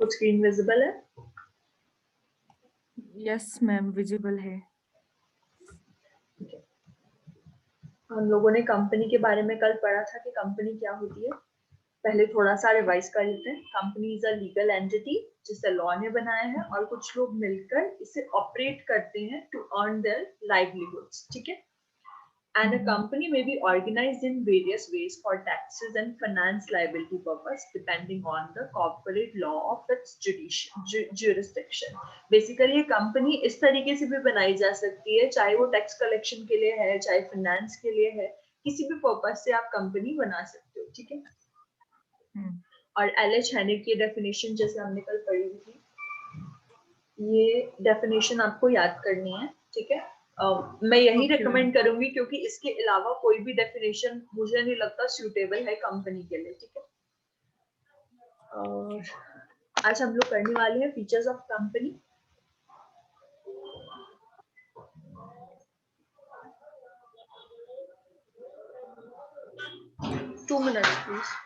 कुछ screen visible है? Yes ma'am, visible है। हम लोगों ने कंपनी के बारे में कल पढ़ा था कि कंपनी क्या होती है। पहले थोड़ा सा रिवाइज कर लेते हैं। Company is a legal entity जिसे लॉ ने बनाया है और कुछ लोग मिलकर इसे ऑपरेट करते हैं टू अर्न देयर लाइवलीहुड्स, ठीक है। And a company may be organized in various ways for taxes and finance liability purpose depending on the corporate law of its jurisdiction. Basically ये कंपनी इस तरीके से भी बनाई जा सकती है, चाहे वो टैक्स कलेक्शन के लिए है, चाहे फाइनेंस के लिए है, किसी भी पर्पस से आप कंपनी बना सकते हो, ठीक है। और एलएच हेनिक की डेफिनेशन जैसे हमने कल पढ़ी थी, ये डेफिनेशन आपको याद करनी है, ठीक है। मैं यही रिकमेंड करूंगी क्योंकि इसके अलावा कोई भी डेफिनेशन मुझे नहीं लगता सूटेबल है कंपनी के लिए, ठीक है। और आज हम लोग करने वाले हैं features of company. Two minutes please.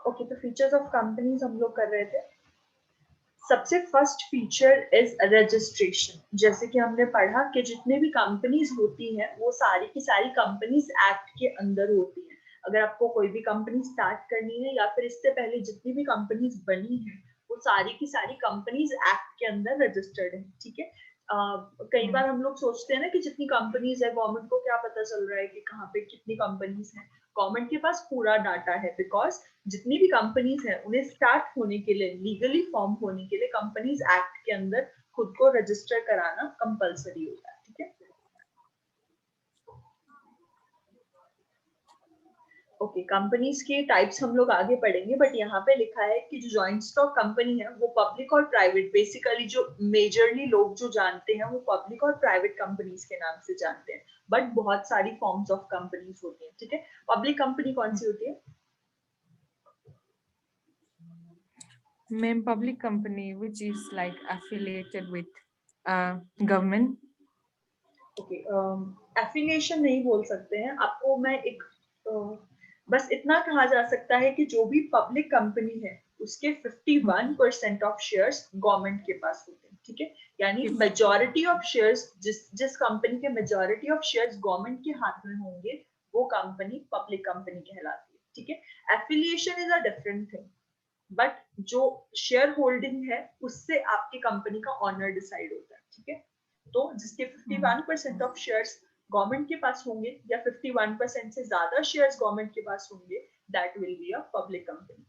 Okay, तो फीचर्स ऑफ कंपनीज हम लोग कर रहे थे। सबसे फर्स्ट फीचर इज रजिस्ट्रेशन। जैसे कि हमने पढ़ा कि जितने भी कंपनीज होती हैं वो सारी की सारी कंपनीज एक्ट के अंदर होती हैं। अगर आपको कोई भी कंपनी स्टार्ट करनी है या फिर इससे पहले जितनी भी कंपनीज बनी हैं वो सारी की सारी कंपनीज एक्ट के अंदर रजिस्टर्ड है, ठीक है। कई बार हम लोग सोचते हैं ना कि जितनी कंपनीज है गवर्नमेंट को क्या पता चल रहा है कि कहाँ पे कितनी कंपनीज हैं। गवर्नमेंट के पास पूरा डाटा है, बिकॉज जितनी भी कंपनीज हैं उन्हें स्टार्ट होने के लिए, लीगली फॉर्म होने के लिए कंपनीज एक्ट के अंदर खुद को रजिस्टर कराना कंपलसरी होता है, ठीक है। ओके, कंपनीज के टाइप्स हम लोग आगे पढ़ेंगे, बट यहाँ पे लिखा है कि जो जॉइंट स्टॉक कंपनी है वो पब्लिक और प्राइवेट, बेसिकली जो मेजरली लोग जो जानते हैं वो पब्लिक और प्राइवेट कंपनीज के नाम से जानते हैं, बट बहुत सारी फॉर्म्स ऑफ कंपनीज होती हैं, ठीक है। पब्लिक कंपनी कौन सी होती है? Main public company which is like affiliated with government. Okay, affiliation नहीं बोल सकते हैं आपको। मैं एक बस इतना कहा जा सकता है कि जो भी पब्लिक कंपनी है उसके 51% ऑफ शेयर्स गवर्नमेंट के पास होते हैं, ठीक है। यानी मेजॉरिटी ऑफ शेयर्स, जिस कंपनी के मेजॉरिटी ऑफ शेयर्स गवर्नमेंट के हाथ में होंगे वो कंपनी पब्लिक कंपनी कहलाती है, ठीक है। Affiliation is a different thing, but जो शेयर होल्डिंग है उससे आपकी कंपनी का ऑनर डिसाइड होता है, ठीक है। तो जिसके 51% ऑफ शेयर्स गवर्नमेंट के पास होंगे या 51% से ज्यादा शेयर्स गवर्नमेंट के पास होंगे, that will be a public company.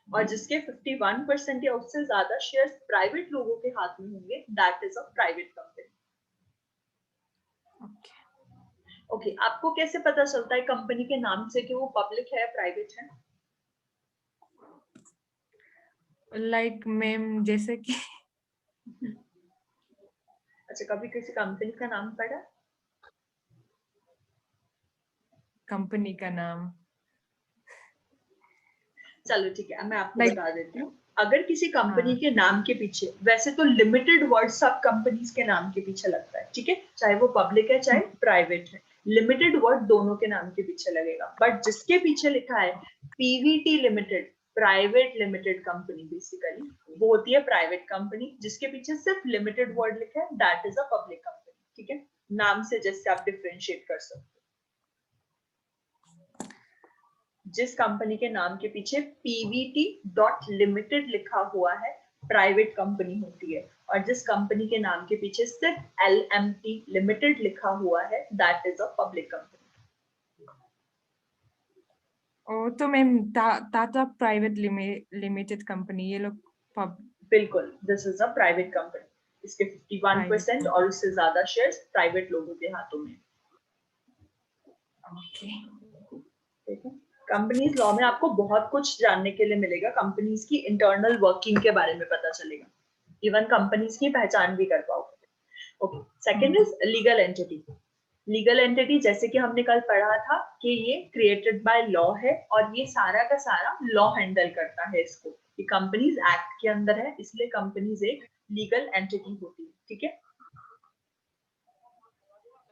और जिसके 51% या उससे ज्यादा शेयर्स प्राइवेट लोगों के हाथ में होंगे, that is a private company. Okay, आपको कैसे पता चलता है कंपनी के नाम से कि वो पब्लिक है या प्राइवेट है? लाइक मैम जैसे कि अच्छा, कभी किसी कंपनी का नाम पढ़ा? कंपनी का नाम, चलो ठीक है, मैं आपको like, बता देती हूँ। अगर किसी कंपनी के नाम के पीछे, वैसे तो लिमिटेड वर्ड सब कंपनीज के नाम के पीछे लगता है, ठीक है, चाहे वो पब्लिक है चाहे प्राइवेट है, लिमिटेड वर्ड दोनों के नाम के पीछे लगेगा। बट जिसके पीछे लिखा है Pvt limited, private limited company, basically वो होती है प्राइवेट कंपनी। जिसके पीछे सिर्फ लिमिटेड वर्ड लिखा है, that is a public company, ठीक है। नाम से जैसे आप डिफरेंशिएट कर सकते हो। जिस कंपनी के नाम के पीछे पीवीटी डॉट लिमिटेड लिखा हुआ है, प्राइवेट कंपनी होती है, और जिस कंपनी के नाम के पीछे सिर्फ एलएमटी लिमिटेड लिखा हुआ है, that is a public company. तो ma'am Tata private limited company, ये लोग बिल्कुल, this is a private company. इसके 51% और उससे ज्यादा शेयर्स प्राइवेट लोगों के हाथों में। ओके, ठीक है। कंपनीज लॉ में आपको बहुत कुछ जानने के लिए मिलेगा, कंपनीज की इंटरनल वर्किंग के बारे में पता चलेगा। इवन कंपनीज की पहचान भी कर पाओगे। Okay, second is legal entity. Legal entity जैसे कि हमने कल पढ़ा था कि ये क्रिएटेड बाय लॉ है और ये सारा का सारा लॉ हैंडल करता है इसको। ये कंपनीज एक्ट के अंदर है, इसलिए कंपनीज एक लीगल एंटिटी होती है। ठीक है,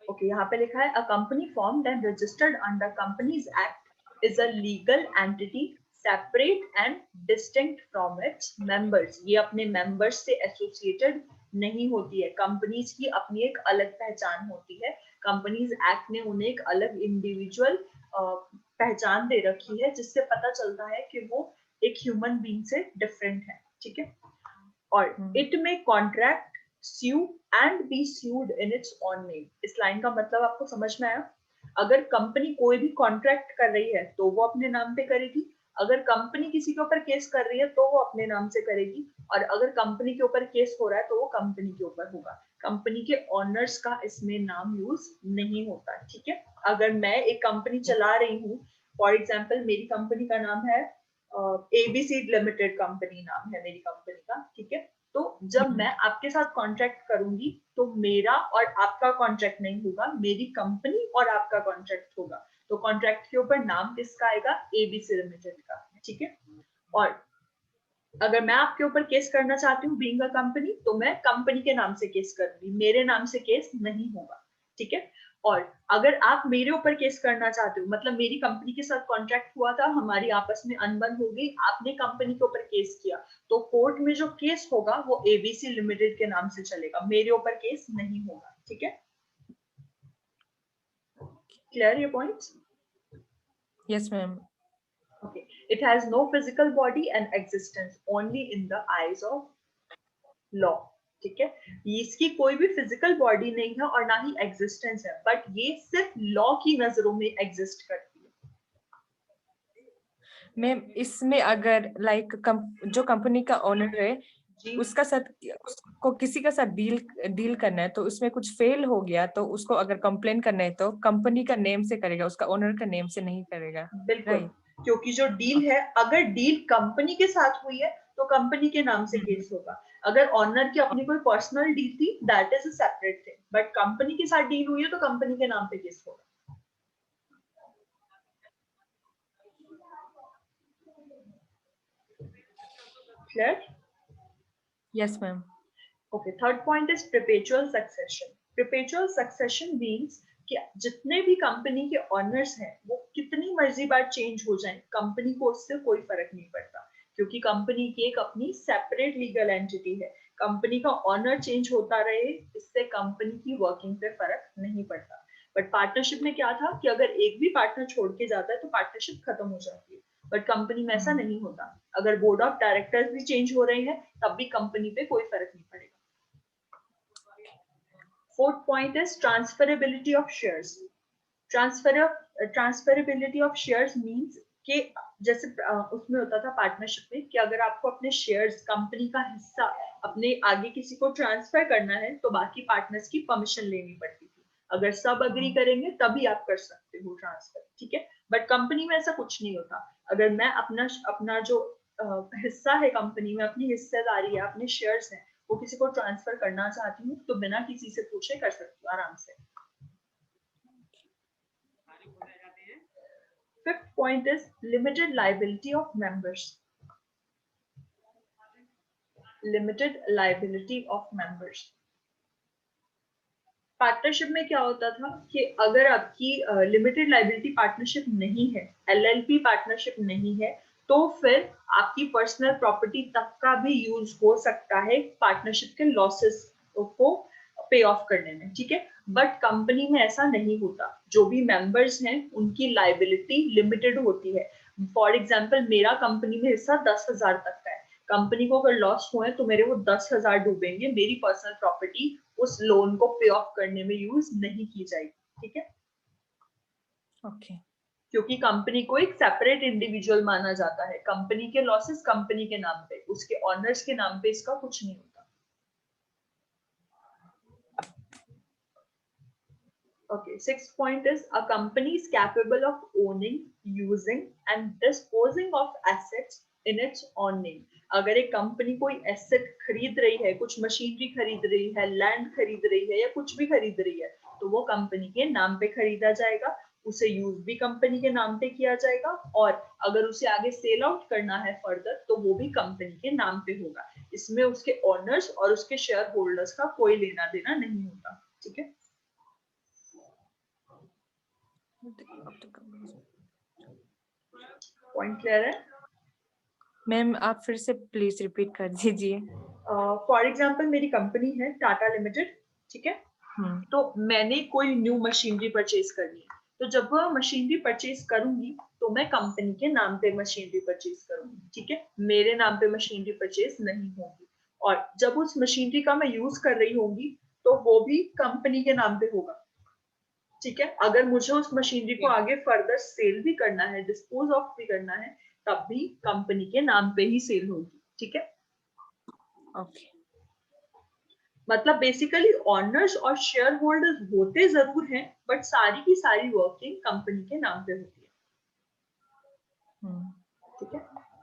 ओके, यहाँ पे लिखा है a company formed and registered under companies act is a legal entity separate and distinct from its members. ये अपने मेंबर्स से एसोसिएटेड नहीं होती है। कंपनीज की अपनी एक अलग पहचान होती है। कंपनीज एक्ट ने उन्हें एक अलग इंडिविजुअल पहचान दे रखी है, जिससे पता चलता है कि वो एक ह्यूमन बीइंग से डिफरेंट है। ठीक है, और इट में contract sue and be sued in its own name। इस लाइन का मतलब आपको समझ में आया? अगर कंपनी कोई भी कॉन्ट्रैक्ट कर रही है तो वो अपने नाम पे करेगी, अगर कंपनी किसी के ऊपर केस कर रही है तो वो अपने नाम से करेगी, और अगर कंपनी के ऊपर केस हो रहा है तो वो कंपनी के ऊपर होगा। कंपनी के ओनर्स का इसमें नाम यूज नहीं होता। ठीक है, अगर मैं एक कंपनी चला रही हूँ, फॉर एग्जाम्पल मेरी कंपनी का नाम है एबीसी लिमिटेड, कंपनी नाम है मेरी कंपनी का। ठीक है, तो जब मैं आपके साथ कॉन्ट्रैक्ट करूंगी तो मेरा और आपका कॉन्ट्रैक्ट नहीं होगा, मेरी कंपनी और आपका कॉन्ट्रैक्ट होगा। तो कॉन्ट्रैक्ट के ऊपर नाम किसका आएगा? एबीसी लिमिटेड का। ठीक है, और अगर मैं आपके ऊपर केस करना चाहती हूँ बीइंग अ कंपनी, तो मैं कंपनी के नाम से केस करूंगी, मेरे नाम से केस नहीं होगा। ठीक है, और अगर आप मेरे ऊपर केस करना चाहते हो, मतलब मेरी कंपनी के साथ कॉन्ट्रैक्ट हुआ था, हमारी आपस में अनबन हो गई, आपने कंपनी के ऊपर केस किया, तो कोर्ट में जो केस होगा वो एबीसी लिमिटेड के नाम से चलेगा, मेरे ऊपर केस नहीं होगा। ठीक है, क्लियर ये points? Yes ma'am. Okay. It has no physical body and existence only in the eyes of law। ठीक है, इसकी कोई भी फिजिकल बॉडी नहीं है और ना ही एग्जिस्टेंस है, बट ये सिर्फ लॉ की नजरों में एग्जिस्ट करती है। मैम इसमें अगर लाइक जो कंपनी का ओनर है जी, उसका साथ उसको किसी का साथ डील करना है, तो उसमें कुछ फेल हो गया तो उसको अगर कंप्लेन करना है तो कंपनी का नेम से करेगा, उसका ओनर का नेम से नहीं करेगा। बिल्कुल, राइट। क्योंकि जो डील है, अगर डील कंपनी के साथ हुई है तो कंपनी के नाम से केस होगा। अगर ऑनर की अपनी कोई पर्सनल डील थी, that is a separate thing, but company के साथ डील हुई है तो कंपनी के नाम पे केस होगा। Clear? Yes ma'am. Okay, third point is perpetual succession। perpetual succession means कि जितने भी कंपनी के ऑनर्स हैं वो कितनी मर्जी बार चेंज हो जाएं, कंपनी को उससे कोई फर्क नहीं पड़ता, क्योंकि कंपनी की एक अपनी सेपरेट लीगल एंटिटी है। कंपनी का ऑनर चेंज होता रहे, इससे कंपनी की वर्किंग पे फर्क नहीं पड़ता। बट पार्टनरशिप में क्या था कि अगर एक भी पार्टनर छोड़ के जाता है तो पार्टनरशिप खत्म हो जाती है, बट कंपनी में ऐसा नहीं होता। अगर बोर्ड ऑफ डायरेक्टर्स भी चेंज हो रहे हैं तब भी कंपनी पे कोई फर्क नहीं पड़ेगा। Fourth point is transferability of shares। transferability of shares means कि जैसे उसमें होता था पार्टनरशिप में कि अगर आपको अपने शेयर्स, कंपनी का हिस्सा अपने आगे किसी को ट्रांसफर करना है तो बाकी पार्टनर्स की परमिशन लेनी पड़ती थी। अगर सब अग्री करेंगे तभी आप कर सकते हो ट्रांसफर। ठीक है, बट कंपनी में ऐसा कुछ नहीं होता। अगर मैं अपना अपना जो हिस्सा है कंपनी में, अपनी हिस्सेदारी है, अपने शेयर्स हैं, वो किसी को ट्रांसफर करना चाहती हूँ तो बिना किसी से पूछे कर सकती हूँ आराम से। Fifth point is limited liability of members। limited liability of members। Partnership में क्या होता था कि अगर आपकी लिमिटेड लाइबिलिटी पार्टनरशिप नहीं है, एलएलपी पार्टनरशिप नहीं है, तो फिर आपकी पर्सनल प्रॉपर्टी तक का भी यूज हो सकता है पार्टनरशिप के लॉसेस को पे ऑफ करने में। ठीक है, बट कंपनी में ऐसा नहीं होता। जो भी मेंबर्स हैं उनकी लाइबिलिटी लिमिटेड होती है। फॉर एग्जाम्पल मेरा कंपनी में हिस्सा 10,000 तक का है, कंपनी को अगर लॉस हुए तो मेरे वो 10,000 डूबेंगे, मेरी पर्सनल प्रॉपर्टी उस लोन को पे ऑफ करने में यूज नहीं की जाएगी। ठीक है, ओके। क्योंकि कंपनी को एक सेपरेट इंडिविजुअल माना जाता है, कंपनी के लॉसेस कंपनी के नाम पे, उसके ऑनर्स के नाम पे इसका कुछ नहीं होता। Okay, sixth point is a company is capable of owning, using and disposing of assets in its own name। अगर एक कंपनी कोई एसेट खरीद रही है, कुछ मशीनरी खरीद रही है, लैंड खरीद रही है या कुछ भी खरीद रही है, तो वो कंपनी के नाम पे खरीदा जाएगा, उसे यूज भी कंपनी के नाम पे किया जाएगा, और अगर उसे आगे सेल आउट करना है फर्दर तो वो भी कंपनी के नाम पे होगा। इसमें उसके ओनर्स और उसके शेयर होल्डर्स का कोई लेना देना नहीं होता। ठीक है, पॉइंट क्लियर है? मैम आप फिर से प्लीज रिपीट कर दीजिए। फॉर एग्जाम्पल मेरी कंपनी है टाटा लिमिटेड, ठीक है, तो मैंने कोई न्यू मशीनरी परचेज करनी है, तो जब वह मशीनरी परचेज करूंगी तो मैं कंपनी के नाम पे मशीनरी परचेज करूंगी, ठीक है, मेरे नाम पे मशीनरी परचेज नहीं होगी। और जब उस मशीनरी का मैं यूज कर रही होंगी तो वो भी कंपनी के नाम पे होगा। ठीक है, अगर मुझे उस मशीनरी को आगे फर्दर सेल भी करना है, डिस्पोज ऑफ भी करना है, तब भी कंपनी के नाम पे ही सेल होगी। ठीक है, ओके। मतलब बेसिकली ऑनर्स और शेयर होल्डर्स होते जरूर हैं, बट सारी की सारी वर्किंग कंपनी के नाम पे होती है। ठीक है,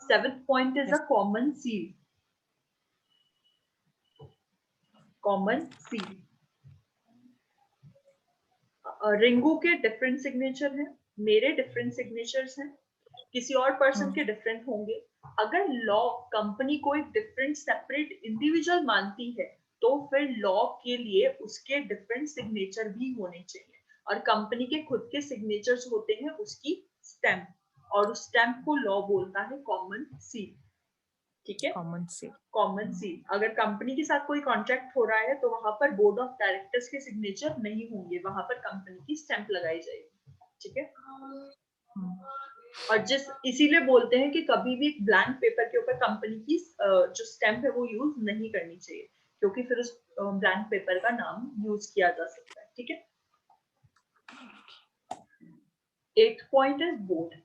7th point is a common seal. Common seal, रिंगू के डिफरेंट सिग्नेचर हैं, मेरे डिफरेंट सिग्नेचर्स हैं, किसी और पर्सन के डिफरेंट होंगे। अगर लॉ कंपनी को एक डिफरेंट सेपरेट इंडिविजुअल मानती है तो फिर लॉ के लिए उसके डिफरेंट सिग्नेचर भी होने चाहिए, और कंपनी के खुद के सिग्नेचर्स होते हैं उसकी स्टैम्प, और उस स्टैम्प को लॉ बोलता है कॉमन सील। ठीक है, कॉमन सील। कॉमन सील, अगर कंपनी के साथ कोई कॉन्ट्रैक्ट हो रहा है तो वहां पर बोर्ड ऑफ डायरेक्टर्स के सिग्नेचर नहीं होंगे, वहां पर कंपनी की स्टैंप लगाई जाएगी। ठीक है, और जिस इसीलिए बोलते हैं कि कभी भी एक ब्लैंक पेपर के ऊपर कंपनी की जो स्टैंप है वो यूज नहीं करनी चाहिए, क्योंकि फिर उस ब्लैंक पेपर का नाम यूज किया जा सकता है। ठीक है, 8th point is board.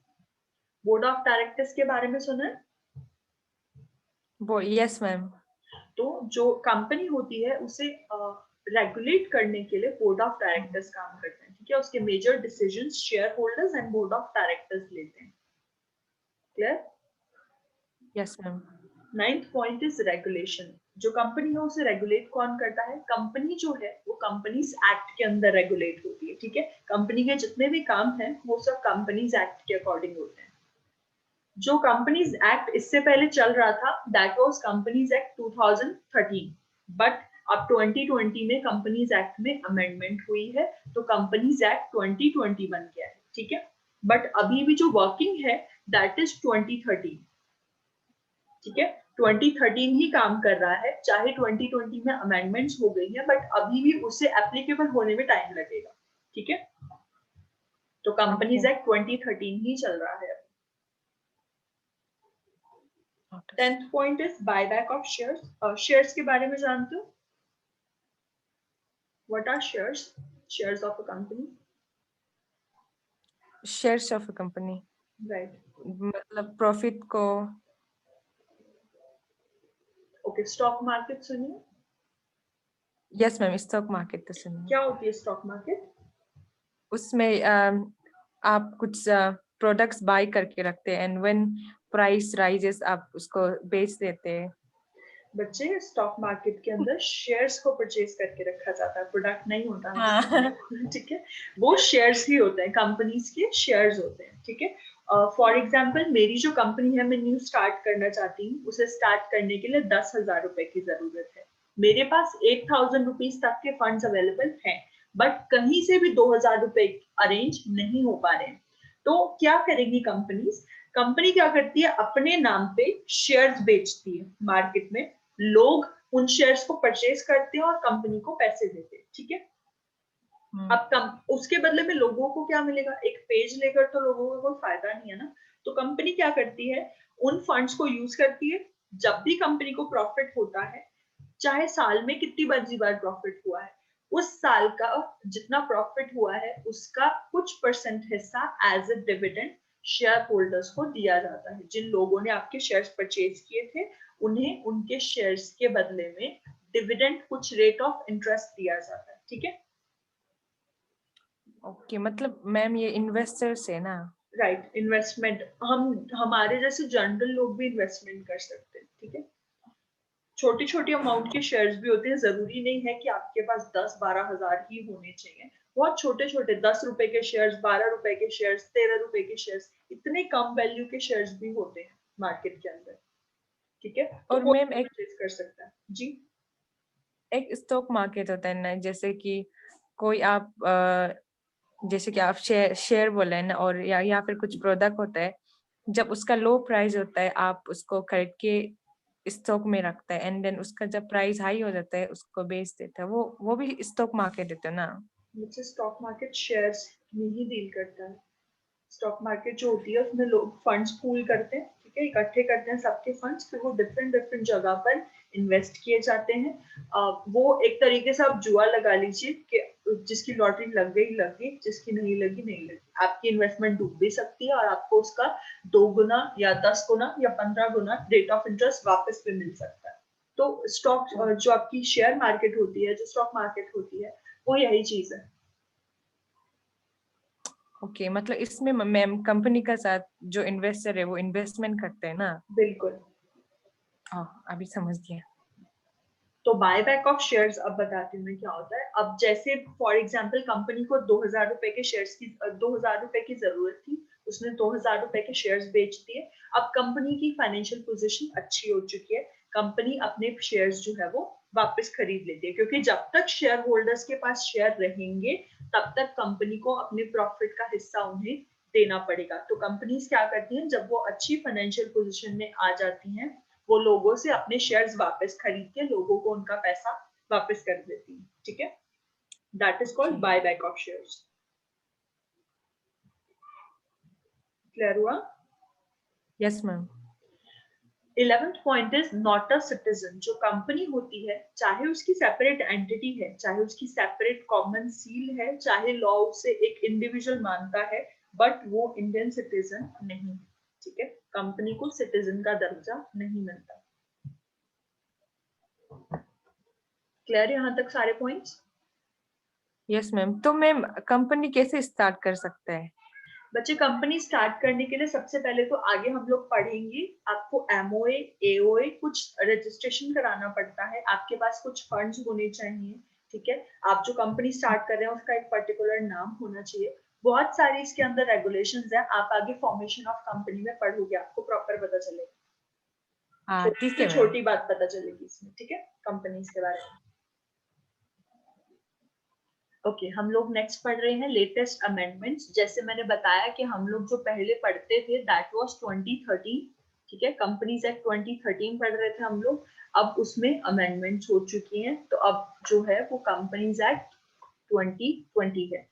Board of directors के बारे में सुना है? Yes ma'am. तो जो कंपनी होती है उसे रेगुलेट करने के लिए बोर्ड ऑफ डायरेक्टर्स काम करते हैं। ठीक है, उसके major decisions share holders and board of directors लेते हैं। Clear? Yes ma'am. 9th point is regulation. जो कंपनी है उसे रेगुलेट कौन करता है? कंपनी जो है वो कंपनीज एक्ट के अंदर रेगुलेट होती है। ठीक है, कंपनी के जितने भी काम हैं वो सब कंपनीज एक्ट के अकॉर्डिंग होते हैं। जो कंपनीज एक्ट इससे पहले चल रहा था that was companies act 2013, but अब 2020 में कंपनीज एक्ट में अमेंडमेंट हुई है तो कंपनीज एक्ट 2020 बन गया है। ठीक है, बट अभी भी जो वर्किंग है दैट इज 2013। ठीक है, 2013 ही काम कर रहा है, चाहे 2020 में अमेंडमेंट्स हो गई है बट अभी भी उसे एप्लीकेबल होने में टाइम लगेगा। ठीक है, तो कंपनीज एक्ट 2013 ही चल रहा है। 10th point is buyback of shares. Shares के बारे में जानते हो? What are shares? Shares of a company. Shares of a company, right, मतलब प्रॉफिट को। ओके, स्टॉक मार्केट सुनिए। यस मैम, स्टॉक मार्केट तो सुनिए। क्या होती है स्टॉक मार्केट? उसमें आप कुछ प्रोडक्ट्स बाय करके रखते हैं एंड व्हेन प्राइस राइजेस आप उसको बेच देते हैं। बच्चे, स्टॉक मार्केट के अंदर शेयर्स को परचेज करके रखा जाता है, प्रोडक्ट नहीं होता है। हाँ। ठीक है, वो शेयर्स ही होते हैं, कंपनीज के शेयर्स होते हैं। ठीक है, फॉर एग्जाम्पल मेरी जो कंपनी है मैं न्यू स्टार्ट करना चाहती हूँ, उसे स्टार्ट करने के लिए 10,000 रुपए की जरूरत है। मेरे पास 8,000 रुपीज तक के फंड्स अवेलेबल हैं, बट कहीं से भी 2,000 रुपए अरेंज नहीं हो पा रहे हैं। तो क्या करेगी कंपनीज? कंपनी क्या करती है, अपने नाम पे शेयर्स बेचती है मार्केट में, लोग उन शेयर्स को परचेज करते हैं और कंपनी को पैसे देते हैं। ठीक है, अब उसके बदले में लोगों को क्या मिलेगा? एक पेज लेकर तो लोगों को कोई फायदा नहीं है ना। तो कंपनी क्या करती है, उन फंड्स को यूज करती है। जब भी कंपनी को प्रॉफिट होता है, चाहे साल में कितनी बड़ी बार प्रॉफिट हुआ है, उस साल का जितना प्रॉफिट हुआ है उसका कुछ परसेंट हिस्सा as a dividend share holders को दिया जाता है। जिन लोगों ने आपके शेयर्स परचेज किए थे उन्हें उनके शेयर्स के बदले में डिविडेंड कुछ रेट ऑफ इंटरेस्ट दिया जाता है। ठीक है, ओके, मतलब मैम ये इन्वेस्टर्स है ना? राइट, इन्वेस्टमेंट, हम हमारे जैसे जनरल लोग भी इन्वेस्टमेंट कर सकते हैं। ठीक है। छोटी छोटी अमाउंट के शेयर्स भी होते हैं, जरूरी नहीं है कि आपके पास 10-12 हजार ही होने चाहिए। बहुत छोटे छोटे 10 रुपए के शेयर्स, 12 रुपए के शेयर्स, 13 रुपए के शेयर्स, इतने कम वैल्यू के शेयर्स भी होते हैं मार्केट के अंदर। ठीक है, तो और कोई मैम भी परचेज कर सकता है जी। एक स्टॉक मार्केट होता है ना, जैसे कि कोई आप जैसे कि आप शेयर बोले हैं ना, और या फिर कुछ प्रोडक्ट होता है, जब उसका लो प्राइस होता है आप उसको खरीद के स्टॉक में रखता है, एंड देन उसका जब प्राइस हाई हो जाता है उसको बेच देता है, वो भी स्टॉक मार्केट होता है ना। मुझसे स्टॉक मार्केट शेयर्स में ही डील करता है। स्टॉक मार्केट जो होती है उसमें लोग फंड्स पूल करते हैं, ठीक है, इकट्ठे करते हैं सबके फंड्स, फिर वो डिफरेंट डिफरेंट जगह पर इन्वेस्ट किए जाते हैं। वो एक तरीके से आप जुआ लगा लीजिए कि जिसकी लॉटरी लग गई, जिसकी नहीं लगी नहीं लगी। आपकी इन्वेस्टमेंट डूब भी सकती है और आपको उसका 2 गुना या 10 गुना या 15 गुना रेट ऑफ इंटरेस्ट वापस भी मिल सकता है। तो स्टॉक जो आपकी शेयर मार्केट होती है, जो स्टॉक मार्केट होती है, वो यही चीज है। ओके, मतलब इसमें मैम कंपनी का साथ जो इन्वेस्टर है वो इन्वेस्टमेंट करते हैं ना। बिल्कुल। हाँ, अभी समझ गया। तो बाय बैक ऑफ शेयर्स अब बताती हूँ मैं क्या होता है। अब जैसे फॉर एग्जांपल कंपनी को 2000 रुपए के शेयर्स की 2000 रुपए की जरूरत थी, उसने 2000 रुपए के शेयर्स बेच दिए। अब कंपनी की फाइनेंशियल पोजीशन अच्छी हो चुकी है, कंपनी अपने शेयर्स जो है वो वापस खरीद लेती है, क्योंकि जब तक शेयर होल्डर्स के पास शेयर रहेंगे तब तक कंपनी को अपने प्रॉफिट का हिस्सा उन्हें देना पड़ेगा। तो कंपनीज क्या करती हैं, जब वो अच्छी फाइनेंशियल पोजीशन में आ जाती हैं, वो लोगों से अपने शेयर्स वापस खरीद के लोगों को उनका पैसा वापस कर देती है। ठीक है, that is called buy back of shares. Clear हुआ? Yes ma'am. 11th point is not a citizen. जो कंपनी होती है, चाहे उसकी सेपरेट एंटिटी है, चाहे उसकी सेपरेट कॉमन सील है, चाहे लॉ उसे एक इंडिविजुअल मानता है, बट वो इंडियन सिटीजन नहीं। ठीक है, कंपनी को सिटीजन का दर्जा नहीं मिलता। क्लियर यहाँ तक सारे पॉइंट्स? यस मैम, तो मैम कंपनी कैसे स्टार्ट कर सकता है? बच्चे, कंपनी स्टार्ट करने के लिए सबसे पहले तो आगे हम लोग पढ़ेंगे, आपको एमओए एओए कुछ रजिस्ट्रेशन कराना पड़ता है, आपके पास कुछ फंड्स होने चाहिए। ठीक है, आप जो कंपनी स्टार्ट कर रहे हैं उसका एक पर्टिकुलर नाम होना चाहिए। बहुत सारी इसके अंदर रेगुलेशंस हैं, आप आगे फॉर्मेशन ऑफ कंपनी में पढ़ोगे, आपको प्रॉपर पता चलेगा, हाँ छोटी ठीक से है मैम। छोटी बात पता चलेगी इसमें। ठीक है, कंपनीज के बारे में। ओके, हम लोग नेक्स्ट पढ़ रहे हैं लेटेस्ट अमेंडमेंट्स। जैसे मैंने बताया कि हम लोग जो पहले पढ़ते थे दैट वाज 2013। ठीक है, कंपनीज एक्ट 2013 पढ़ रहे थे हम लोग, अब उसमें अमेंडमेंट्स हो चुकी हैं, तो अब जो है वो कंपनीज एक्ट 2020 है।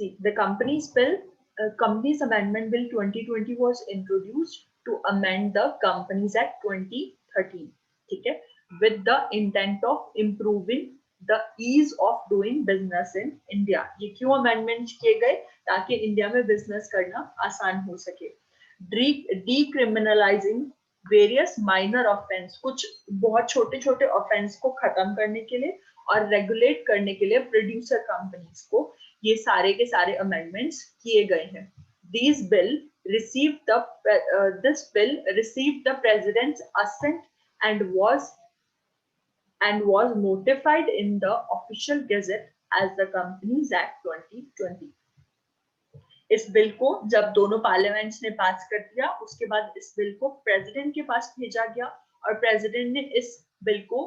See, the Companies Amendment Bill 2020 was introduced to amend the Companies Act 2013. ठीक है, with the intent of improving the ease of doing business in India. ये क्यों अमेंडमेंट किए गए? ताकि इंडिया में बिजनेस करना आसान हो सके। Decriminalizing वेरियस माइनर ऑफेंस, कुछ बहुत छोटे छोटे ऑफेंस को खत्म करने के लिए और रेगुलेट करने के लिए प्रोड्यूसर कंपनीज को, ये सारे के सारे अमेंडमेंट्स किए गए हैं। This bill received the president's assent and was notified in the official gazette as the Companies Act 2020. इस बिल को जब दोनों पार्लियामेंट्स ने पास कर दिया, उसके बाद इस बिल को प्रेसिडेंट के पास भेजा गया और प्रेसिडेंट ने इस बिल को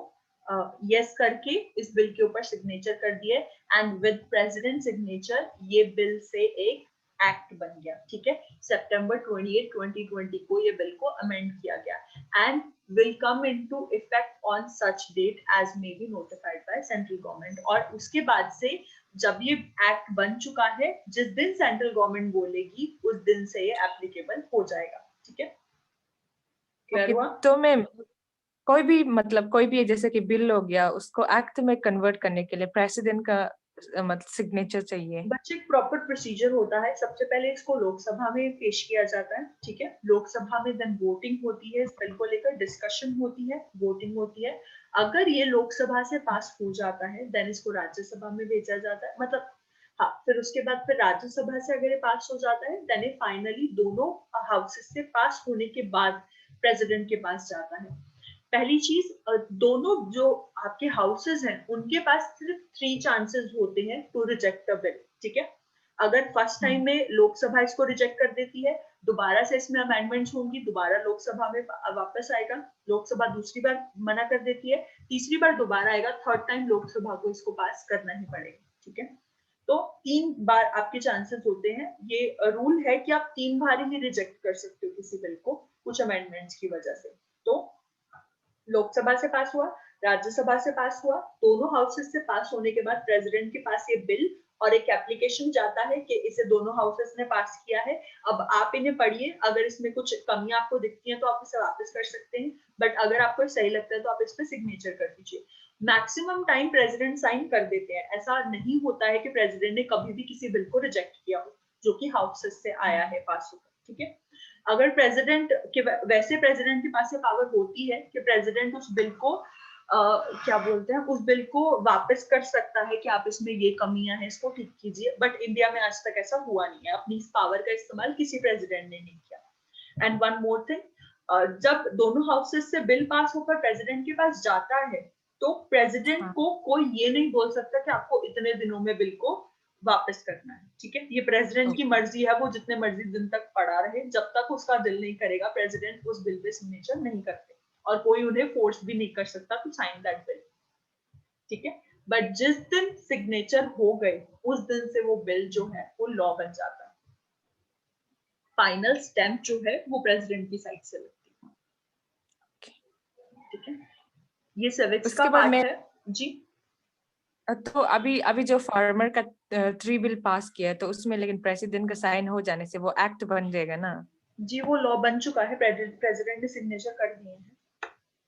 यस करके इस बिल के ऊपर सिग्नेचर कर दिए, एंड विद प्रेसिडेंट सिग्नेचर ये बिल से एक एक्ट बन गया। ठीक है, सितंबर 28, 2020 को ये बिल को अमेंड किया गया and will come into effect on such date as may be notified by central government। और उसके बाद से जब ये एक्ट बन चुका है, जिस दिन सेंट्रल गवर्नमेंट बोलेगी उस दिन से ये एप्लीकेबल हो जाएगा। ठीक है, क्लियर हुआ? तो मैम कोई भी मतलब कोई भी जैसे कि बिल हो गया, उसको एक्ट में कन्वर्ट करने के लिए प्रेसिडेंट का मतलब सिग्नेचर चाहिए? बच्चे एक प्रॉपर प्रोसीजर होता है। सबसे पहले इसको लोकसभा में पेश किया जाता है, ठीक है। लोकसभा में देन वोटिंग होती है, इस बिल को लेकर डिस्कशन होती है, वोटिंग होती है। अगर ये लोकसभा से पास हो जाता है देन इसको राज्यसभा में भेजा जाता है, मतलब हाँ, फिर उसके बाद फिर राज्यसभा से अगर ये पास हो जाता है देन ये फाइनली दोनों हाउसेस से पास होने के बाद प्रेसिडेंट के पास जाता है। पहली चीज, दोनों जो आपके हाउसेस हैं उनके पास सिर्फ 3 चांसेस होते हैं टू रिजेक्ट अ बिल, ठीक है। अगर फर्स्ट टाइम में लोकसभा इसको रिजेक्ट कर देती है, दोबारा से इसमें अमेंडमेंट्स होंगी, दोबारा लोकसभा में वापस आएगा, लोकसभा दूसरी बार मना कर देती है, तीसरी बार दोबारा आएगा, थर्ड टाइम लोकसभा को इसको पास करना ही पड़ेगा, ठीक है। तो 3 बार आपके चांसेस होते हैं। ये रूल है कि आप 3 बार ही रिजेक्ट कर सकते हो किसी बिल को कुछ अमेंडमेंट्स की वजह से। तो लोकसभा से पास हुआ, राज्यसभा से पास हुआ, दोनों हाउसेस से पास होने के बाद प्रेसिडेंट के पास ये बिल और एक एप्लीकेशन जाता है कि इसे दोनों हाउसेस ने पास किया है। अब आप इन्हें पढ़िए, अगर इसमें कुछ कमियां आपको दिखती हैं तो आप इसे वापस कर सकते हैं, बट अगर आपको सही लगता है तो आप इस पे सिग्नेचर कर दीजिए। मैक्सिमम टाइम प्रेसिडेंट साइन कर देते हैं। ऐसा नहीं होता है कि प्रेसिडेंट ने कभी भी किसी बिल को रिजेक्ट किया हो जो कि हाउसेस से आया है पास होकर, ठीक है। अगर प्रेसिडेंट के वैसे प्रेसिडेंट के पास ये पावर होती है कि प्रेसिडेंट उस बिल को क्या बोलते हैं, उस बिल को वापस कर सकता है कि आप इसमें ये कमियां हैं, इसको ठीक कीजिए, बट इंडिया में आज तक ऐसा हुआ नहीं है। अपनी इस पावर का इस्तेमाल किसी प्रेसिडेंट ने नहीं किया। एंड वन मोर थिंग, जब दोनों हाउसेस से बिल पास होकर प्रेसिडेंट के पास जाता है तो प्रेसिडेंट को कोई ये नहीं बोल सकता कि आपको इतने दिनों में बिल को वापस करना है, ठीक है। ये प्रेसिडेंट की मर्जी है, वो जितने मर्जी दिन तक पड़ा रहे, जब तक उसका दिल नहीं करेगा प्रेसिडेंट उस बिल पे सिग्नेचर नहीं करते और कोई उन्हें फोर्स भी नहीं कर सकता टू साइन दैट बिल, ठीक है। बट जिस दिन सिग्नेचर हो गए उस दिन से वो बिल जो है वो लॉ बन जाता है। फाइनल स्टैम्प जो है वो प्रेसिडेंट की साइड से लगती है, ठीक है। ये सिविक्स का उसके बाद पार्ट मैं है जी। तो अभी अभी जो फार्मर का 3 बिल पास किया है तो उसमें लेकिन प्रेसिडेंट का साइन हो जाने से वो एक्ट बन जाएगा ना? जी वो लॉ बन चुका है, प्रेसिडेंट ने सिग्नेचर कर दिए हैं।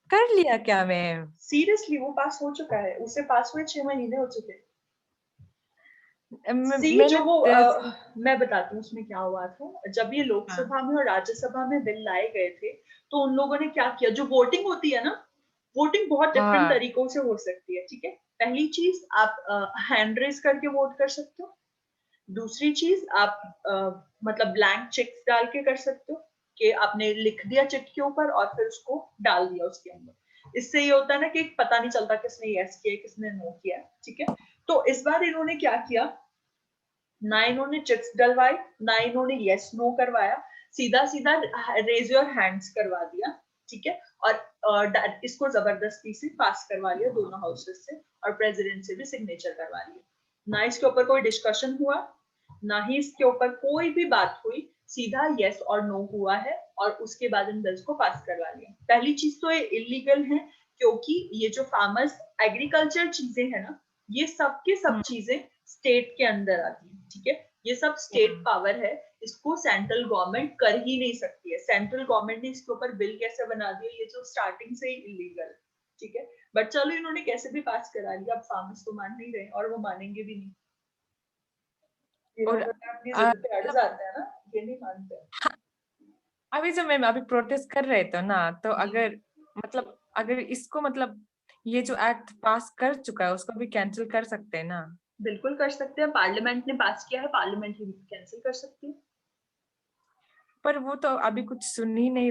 कर लिया क्या मैम? सीरियसली वो पास हो चुका है, उसे पास हुए 6 महीने हो चुके हैं। सी मैंने जो वो मैं बताती हूँ उसमें क्या हुआ था। जब ये लोकसभा में और राज्यसभा में बिल लाए गए थे तो उन लोगों ने क्या किया, जो वोटिंग होती है ना, वोटिंग बहुत डिफरेंट हाँ तरीकों से हो सकती है, ठीक है। पहली चीज, आप हैंड रेज करके वोट कर सकते हो। दूसरी चीज, आप मतलब ब्लैंक चेक्स डाल के कर सकते हो कि आपने लिख दिया चिट के ऊपर और फिर उसको डाल दिया उसके अंदर। इससे ये होता है ना कि पता नहीं चलता किसने यस किया किसने नो किया, ठीक है। तो इस बार इन्होंने क्या किया, ना इन्होंने चिट्स डलवाई, ना इन्होंने यस नो करवाया, सीधा सीधा रेज योर हैंड्स करवा दिया, ठीक है। और इसको जबरदस्ती से पास करवा लिया दोनों हाउसेस से और प्रेसिडेंट से भी सिग्नेचर करवा लिया। ना इसके ऊपर कोई डिस्कशन हुआ, ना ही इसके ऊपर कोई भी बात हुई, सीधा यस और नो हुआ है और उसके बाद इन बिल्स को पास करवा लिया। पहली चीज तो ये इलीगल है क्योंकि ये जो फार्मर्स एग्रीकल्चर चीजें है ना, ये सब के सब चीजें स्टेट के अंदर आती है, ठीक है। ये सब स्टेट पावर है, इसको सेंट्रल गवर्नमेंट कर ही नहीं सकती है। सेंट्रल गवर्नमेंट ने इसके ऊपर बिल कैसे बना दिया, ये जो स्टार्टिंग से ही इलीगल, ठीक है। बट चलो इन्होंने कैसे भी पास करा लिया, अब फार्मर्स तो मान नहीं रहे और वो मानेंगे भी नहीं। ये और लोग अपनी जिद पे अड़ मतलब जाते हैं ना, ये नहीं मानते। अभी जो मैम अभी प्रोटेस्ट कर रहे थे ना तो जी अगर मतलब अगर इसको मतलब ये जो एक्ट पास कर चुका है उसको भी कैंसिल कर सकते हैं ना? बिल्कुल कर सकते हैं, पार्लियामेंट ने पास किया है, पार्लियामेंट ही कैंसिल कर सकती है। पर वो तो अभी कुछ सुन ही नहीं